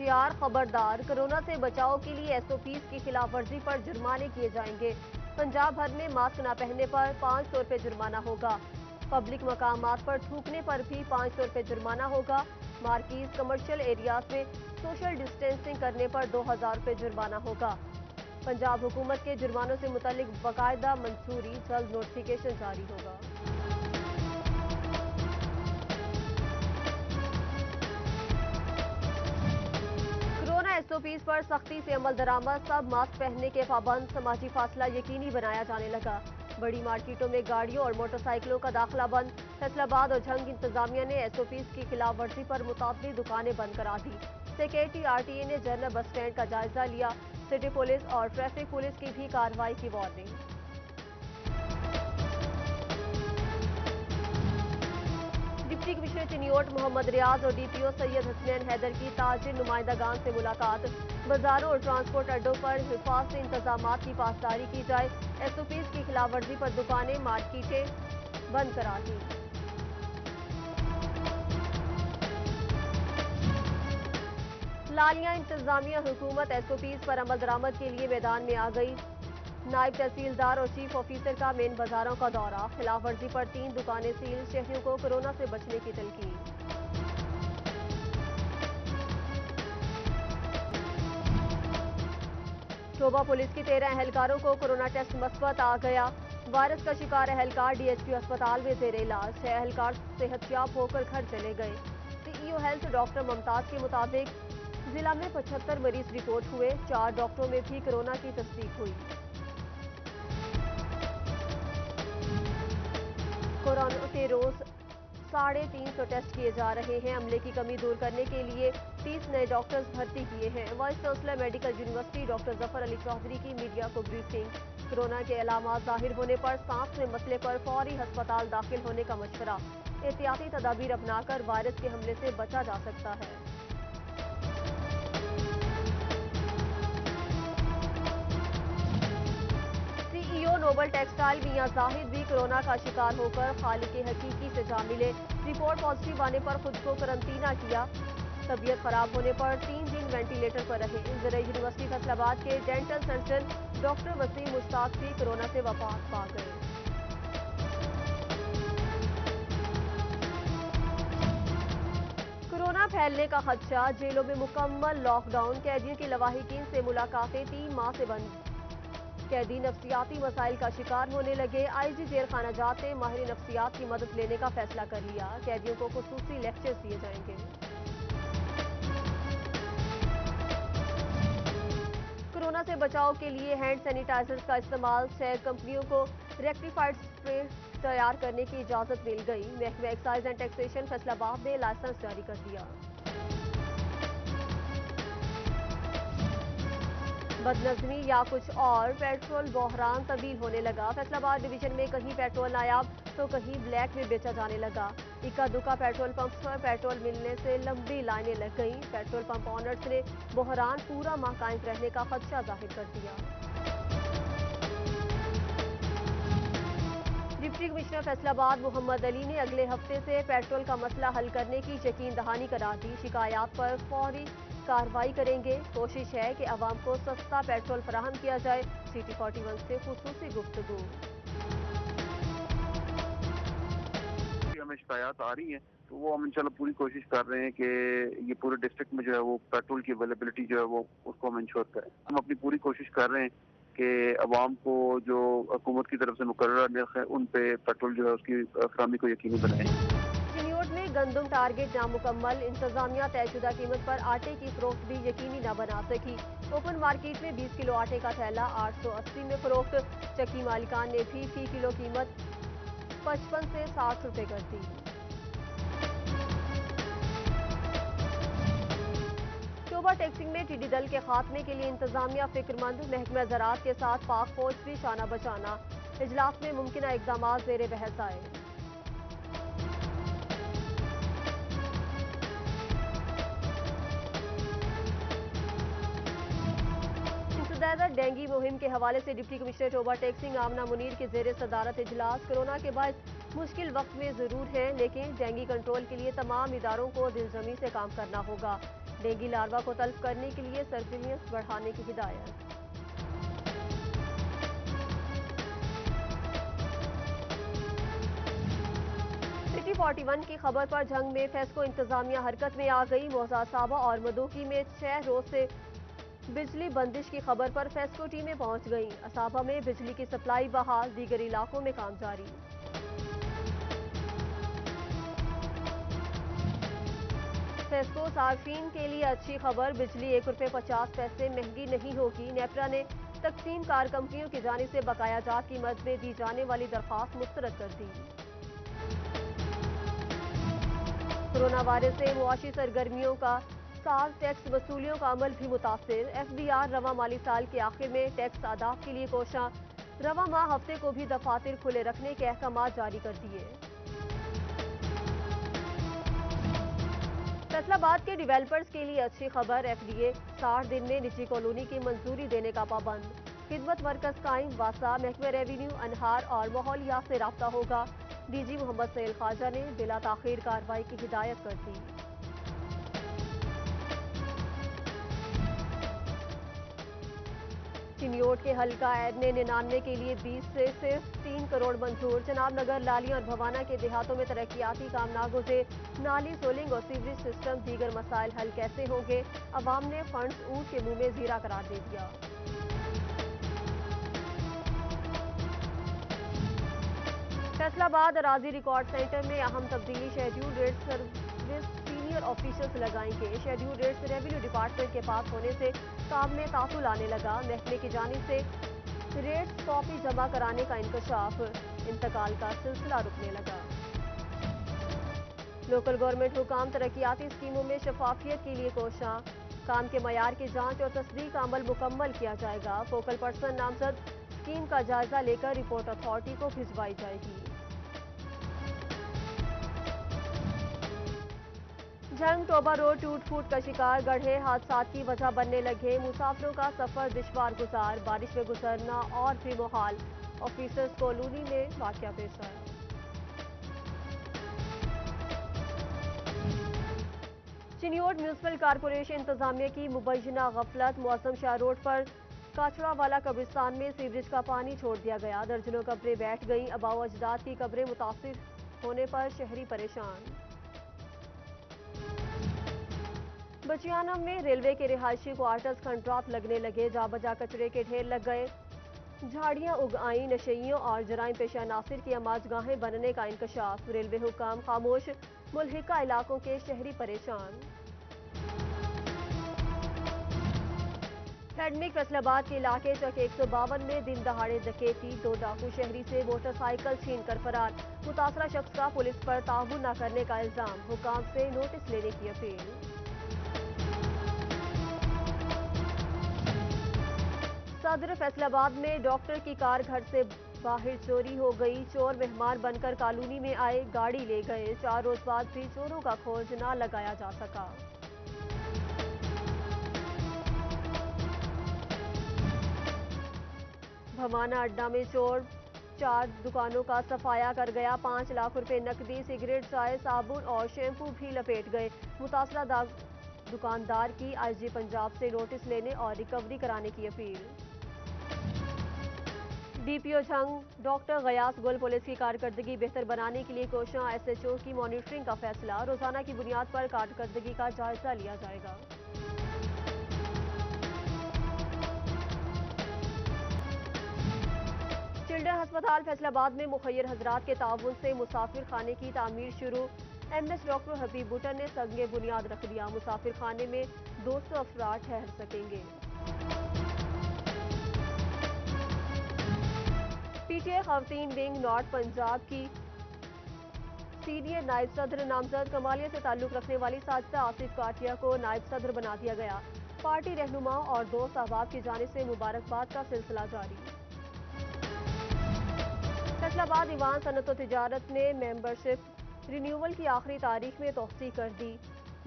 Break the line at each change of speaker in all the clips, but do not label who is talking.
होशियार खबरदार, कोरोना से बचाव के लिए एसओपीज की खिलाफ वर्जी पर जुर्माने किए जाएंगे। पंजाब भर में मास्क न पहनने पर 500 रुपये जुर्माना होगा। पब्लिक मकामात पर थूकने पर भी 500 रुपये जुर्माना होगा। मार्कीज कमर्शियल एरियाज में सोशल डिस्टेंसिंग करने पर 2000 रुपये जुर्माना होगा। पंजाब हुकूमत के जुर्मानों से मुतल्लिक बाकायदा मंजूरी, जल्द नोटिफिकेशन जारी होगा। कोरोना एसओपीज पर सख्ती से अमल दरामद, सब मास्क पहनने के पाबंद, समाजी फासला यकीनी बनाया जाने लगा। बड़ी मार्केटों में गाड़ियों और मोटरसाइकिलों का दाखिला बंद। फैसलाबाद और झंग इंतजामिया ने एसओपीज की खिलाफ वर्जी पर मुताबिक दुकानें बंद करा दी। सेक्रेटरी आरटीए ने जनरल बस स्टैंड का जायजा लिया। सिटी पुलिस और ट्रैफिक पुलिस की भी कार्रवाई की warning. Deputy commissioner Chiniot Mohammad Riaz और डीपीओ सैयद हसनैन हैदर की ताजिर नुमाइंदागान से मुलाकात। बाजारों और ट्रांसपोर्ट अड्डों पर हिफाजती इंतजामात की पासदारी की जाए। एसओपीज की खिलाफ वर्जी पर दुकानें, मार्केटें बंद करा दी। लालिया इंतजामिया हुकूमत एसओपीज पर अमल दरामद के लिए मैदान में आ गई। नायब तहसीलदार और चीफ ऑफिसर का मेन बाजारों का दौरा। खिलाफ वर्जी पर 3 दुकानें सील, शहरियों को कोरोना से बचने की तलकीन। शोभा पुलिस की 13 एहलकारों को कोरोना टेस्ट मस्बत आ गया। वायरस का शिकार एहलकार डीएचक्यू अस्पताल में जेर इलाज। 6 एहलकार सेहतयाब होकर घर चले गए। सीईओ हेल्थ डॉक्टर मुमताज के मुताबिक जिला में 75 मरीज रिपोर्ट हुए। 4 डॉक्टरों में भी कोरोना की तस्दीक हुई। कोरोना के रोज 350 टेस्ट किए जा रहे हैं। अमले की कमी दूर करने के लिए 30 नए डॉक्टर्स भर्ती किए हैं। Vice chancellor medical university doctor Zafar Ali Chaudhry की मीडिया को ब्रीफिंग। कोरोना के अलामात जाहिर होने पर सांस में मसले पर फौरी अस्पताल दाखिल होने का मशवरा। एहतियाती तदाबीर अपनाकर वायरस के हमले से बचा जा सकता है। सीईओ नोबल टेक्सटाइल मियां जाहिद भी कोरोना का शिकार होकर खालिक हकीकी से जा मिले। रिपोर्ट पॉजिटिव आने पर खुद को करंतना किया। तबीयत खराब होने पर 3 दिन वेंटिलेटर पर रहे। ज़रा यूनिवर्सिटी फैसलाबाद के dental surgeon doctor Waseem Mushtaq भी कोरोना से वफात पा गए। कोरोना फैलने का खदशा, जेलों में मुकम्मल लॉकडाउन। कैदियों की लवाहिकीन से मुलाकातें 3 माह से बंद। कैदी नफ्सियाती मसाइल का शिकार होने लगे। आईजी जेल खाना जात ने माहिर नफ्सियात की मदद लेने का फैसला कर लिया। कैदियों को खुसूसी लेक्चर्स दिए जाएंगे। कोरोना से बचाव के लिए हैंड सैनिटाइजर्स का इस्तेमाल। 6 कंपनियों को रेक्टिफाइड स्प्रे तैयार करने की इजाजत मिल गई। महकमा एक्साइज एंड टैक्सेशन फैसलाबाद ने लाइसेंस जारी कर दिया। बदनजमी या कुछ और, पेट्रोल बहरान तब्दील होने लगा। फैसलाबाद डिवीजन में कहीं पेट्रोल नायाब तो कहीं ब्लैक में बेचा जाने लगा। इक्का दुक्का पेट्रोल पंप पर पेट्रोल मिलने से लंबी लाइनें लग गईं। पेट्रोल पंप ऑनर्स ने बहरान पूरा माह कायम रहने का खदशा जाहिर कर दिया। डिप्टी कमिश्नर फैसलाबाद मोहम्मद अली ने अगले हफ्ते से पेट्रोल का मसला हल करने की यकीन दहानी करार दी। शिकायत पर फौरी कार्रवाई करेंगे। कोशिश है कि आवाम को सस्ता पेट्रोल फराहम किया जाए। सिटी 41 से खुसूसी गुफ्तगू।
हमें शिकायत आ रही है तो वो हम इंशाल्लाह पूरी कोशिश कर रहे हैं कि ये पूरे डिस्ट्रिक्ट में जो है वो पेट्रोल की अवेलेबिलिटी जो है वो उसको हम इंश्योर करें। हम अपनी पूरी कोशिश कर रहे हैं कि अवाम को जो हुकूमत की तरफ से मुकर्रर नर्ख है उन पे पेट्रोल जो है उसकी फराहमी को यकीनी बनाएं।
चिन्योट में गंदम टारगेट नामुकम्मल। इंतजामिया तयशुदा कीमत पर आटे की फरोख्त भी यकीनी न बना सकी। ओपन मार्केट में 20 किलो आटे का थैला 880 में फरोख्त। चक्की मालिकान ने भी फी किलो कीमत 55 से 60 रुपए कर दी। शोभा टैक्सिंग में टिड्डी दल के खात्मे के लिए इंतजामिया फिक्रमंद। महकमा ज़राअत के साथ पाक फौज भी शाना बशाना। इजलास में मुमकिन इकदाम ज़ेर बहस आए। इंसदादा डेंगी मुहिम के हवाले से डिप्टी कमिश्नर शोभा टैक्सिंग आमना मुनीर की जेर सदारत इजलास। कोरोना के बाद मुश्किल वक्त में जरूर है, लेकिन डेंगी कंट्रोल के लिए तमाम इदारों को दिलजमी से काम करना होगा। डेंगू लार्वा को तल्फ करने के लिए सर्विलियंस बढ़ाने की हिदायत। सिटी 41 की खबर पर जंग में फेस्को इंतजामिया हरकत में आ गई। मौजा साबा और मदोकी में 6 रोज से बिजली बंदिश की खबर पर फेस्को टीमें पहुंच गईं। असाबा में बिजली की सप्लाई बहाल, दीगर इलाकों में काम जारी। फेस्को सार्फिन के लिए अच्छी खबर, बिजली ₹1.50 महंगी नहीं होगी। नेपरा ने तकसीम कार कंपनियों की जानिब से बकाया जात की मद में दी जाने वाली दरख्वास्त मुस्तरद कर दी। कोरोना वायरस से मुआशी सरगर्मियों का साल टैक्स वसूलियों का अमल भी मुतासिर। FBR रवा माली साल के आखिर में टैक्स आदाब के लिए कोशां, रवा माह हफ्ते को भी दफातर खुले रखने के अहकाम जारी कर दिए। फैसलाबाद के डिवेलपर्स के लिए अच्छी खबर, FDA 60 दिन में निजी कॉलोनी की मंजूरी देने का पाबंद। खिदमत मरकज कायम, वासा महकमे रेवेन्यू, अनहार और माहौलियात से राब्ता होगा। DG मोहम्मद सैल ख्वाजा ने बिला ताखीर कार्रवाई की हिदायत कर दी। चिन्योट के हल्का ऐब ने 99 के लिए 20 से सिर्फ 3 करोड़ मंजूर। जनाब नगर, लालिया और भवाना के देहातों में तरक्याती काम नागुज़े। नाली, सोलिंग और सीवरेज सिस्टम दीगर मसाइल हल कैसे होंगे? अवाम ने फंड्स ऊंट के मुंह में जीरा करार दे दिया। फैसलाबाद अराजी रिकॉर्ड सेंटर में अहम तब्दीली, schedule rate service senior officers लगाएंगे। शेड्यूल रेट्स रेवेन्यू डिपार्टमेंट के पास होने से काम में तातुल आने लगा। महकमे की जानिब से रेट्स कॉपी जमा कराने का इंकशाफ, इंतकाल का सिलसिला रुकने लगा। लोकल गवर्नमेंट हुकाम तरक्याती स्कीमों में शफाफियत के लिए कोशां, काम के मयार की जांच और तस्दीक का अमल मुकम्मल किया जाएगा। फोकल पर्सन नामजद स्कीम का जायजा लेकर रिपोर्ट अथॉरिटी को भिजवाई जाएगी। झंग टोबा रोड टूट फूट का शिकार, गड्ढे हादसात की वजह बनने लगे। मुसाफिरों का सफर दुश्वार गुजार, बारिश में गुजरना और भी मुहाल। ऑफिसर्स कॉलोनी में वाकया पेश आया। चिन्योट म्यूनिसिपल कारपोरेशन इंतजामिया की मुबैना गफलत, मुअज्जम शाह रोड पर काछड़ा वाला कब्रिस्तान में सीवरेज का पानी छोड़ दिया गया। दर्जनों कब्रें बैठ गईं। आबाओ अजदाद की कब्रें मुतासिर होने पर शहरी परेशान। बचियानम में रेलवे के रिहायशी क्वार्टर्स खंडरात लगने लगे। जा बजा कचरे के ढेर लग गए, झाड़ियां उग आईं। नशइयों और जराइम पेशा नासिर की अमाजगाहें बनने का इंकशाफ। रेलवे हुकाम खामोश, मुल्हिका इलाकों के शहरी परेशान। हेडमिक फैसलाबाद के इलाके चक 152 में दिन दहाड़े डकैती, 2 डाकू शहरी से मोटरसाइकिल छीन कर फरार। मुतासरा शख्स का पुलिस पर ताउन न करने का इल्जाम, हुकाम से नोटिस लेने की अपील। सदर फैसलाबाद में डॉक्टर की कार घर से बाहर चोरी हो गई। चोर मेहमान बनकर कॉलोनी में आए, गाड़ी ले गए। 4 रोज बाद भी चोरों का खोज न लगाया जा सका। भवाना अड्डा में चोर 4 दुकानों का सफाया कर गया। 5 लाख रुपए नकदी, सिगरेट, चाय, साबुन और शैम्पू भी लपेट गए। मुतासरा दुकानदार की IG पंजाब से नोटिस लेने और रिकवरी कराने की appeal. DPO Jhang doctor Ghiyas गुल, पुलिस की कारकर्दगी बेहतर बनाने के लिए कोशां। SHO की मॉनिटरिंग का फैसला, रोजाना की बुनियाद पर कारकर्दगी का जायजा लिया जाएगा। चिल्ड्रन अस्पताल फैसलाबाद में मुखैर हजरात के ताउन से मुसाफिर खाने की तामीर शुरू। MS डॉक्टर हबीब बुटर ने संगे बुनियाद रख दिया। मुसाफिर खाने में 200 अफराद ठहर सकेंगे। PTA खवातीन विंग नॉर्थ पंजाब की सीनियर नायब सदर नामजद कमालिया से ताल्लुक रखने वाली साजिदा आसिफ काटिया को नायब सदर बना दिया गया। पार्टी रहनुमाओं और दोस्त अहबाब की जानिब से मुबारकबाद का सिलसिला जारी। फैसलाबाद ईवान सनत व तिजारत ने मेंबरशिप रिन्यूअल की आखिरी तारीख में तौसीक कर दी।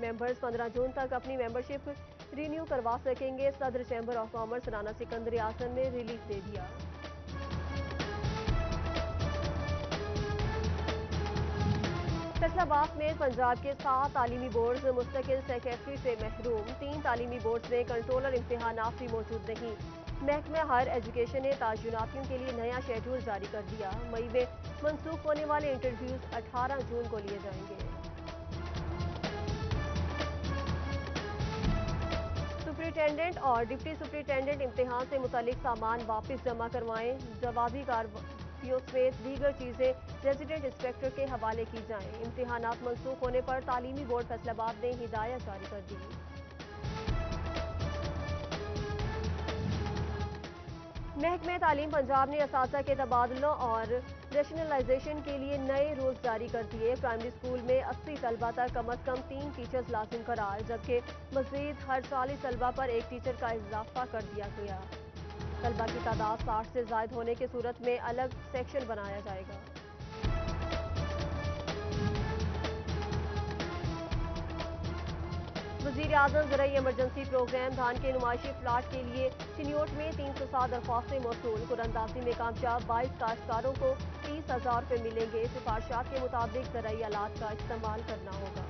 मेंबर्स 15 जून तक अपनी मेंबरशिप रिन्यू करवा सकेंगे। सदर chamber of commerce Rana Sikandar Azam ने रिलीफ दे दिया। फैसला फैसलाबाद में पंजाब के 7 तालीमी बोर्ड्स मुस्तकिल सेक्रेटरी से महरूम। 3 तालीमी बोर्ड्स में कंट्रोलर इम्तिहानात भी मौजूद नहीं। महकमा हायर एजुकेशन ने ताजुनातियों के लिए नया शेड्यूल जारी कर दिया। मई में मनसूख होने वाले इंटरव्यूज 18 जून को लिए जाएंगे। सुपरिटेंडेंट और डिप्टी सुपरिटेंडेंट इम्तिहान से मुतालिक सामान वापस जमा करवाएं। जवाबी कार्रवाइयों समेत दीगर चीजें रेजिडेंट इंस्पेक्टर के हवाले की जाएं। इम्तिहानात मनसूख होने पर तालीमी बोर्ड फैसलाबाद ने हिदायत जारी कर दी। महकमे तालीम पंजाब ने असातिज़ा के तबादलों और रेशनलाइजेशन के लिए नए रूल्स जारी कर दिए। प्राइमरी स्कूल में 80 तलबा तक कम अज़ कम 3 टीचर्स लाजिम करार, जबकि मजीद हर 40 तलबा पर 1 टीचर का इजाफा कर दिया गया। तलबा की तादाद 60 से ज़ायद होने की सूरत में अलग सेक्शन बनाया जाएगा। वज़ीर आज़म ज़राई इमरजेंसी प्रोग्राम धान के नुमाइशी प्लाट के लिए चिन्योट में 307 दरख्वास्तें मौसूल। कुरानदाजी में कामयाब 22 काश्तकारों को 30,000 रुपये मिलेंगे। सिफारिशात के मुताबिक ज़राई आलात का इस्तेमाल करना होगा।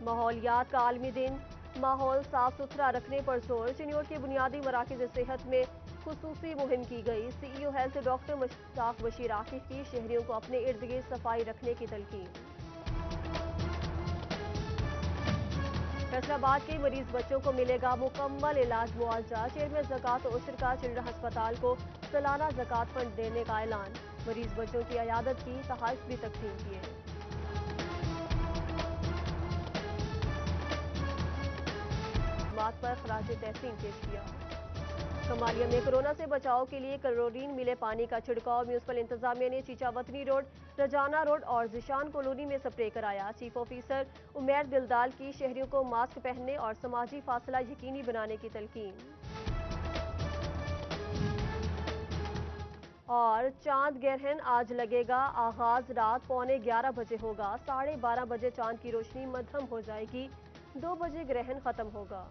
माहौलियात का आलमी दिन, माहौल साफ सुथरा रखने पर जोर। चिन्योट के बुनियादी मराकज़ सेहत में खुसूसी मुहिम की गई। CEO health doctor Mushtaq Bashir Akif की शहरियों को अपने इर्द गिर्द सफाई रखने की तलकीन। फैसलाबाद के मरीज बच्चों को मिलेगा मुकम्मल इलाज मुआवजा। चेयरमैन ज़कात उश्र का चिल्ड्रन अस्पताल को सालाना ज़कात फंड देने का ऐलान। मरीज बच्चों की अयादत की, तहाइफ भी तकसीम किए। मात पर खराज तहसीन पेश किया। कमालिया में कोरोना से बचाव के लिए क्लोरीन मिले पानी का छिड़काव। म्यूनसिपल इंतजामिया ने चीचावतनी रोड, रजाना रोड और जिशान कॉलोनी में स्प्रे कराया। चीफ ऑफिसर उमैर दिलदाल की शहरियों को मास्क पहनने और समाजी फासला यकीनी बनाने की तलकीन। और चांद ग्रहण आज लगेगा। आगाज रात 11:15 बजे होगा। 12:30 बजे चांद की रोशनी मध्यम हो जाएगी। 2 बजे ग्रहण खत्म होगा।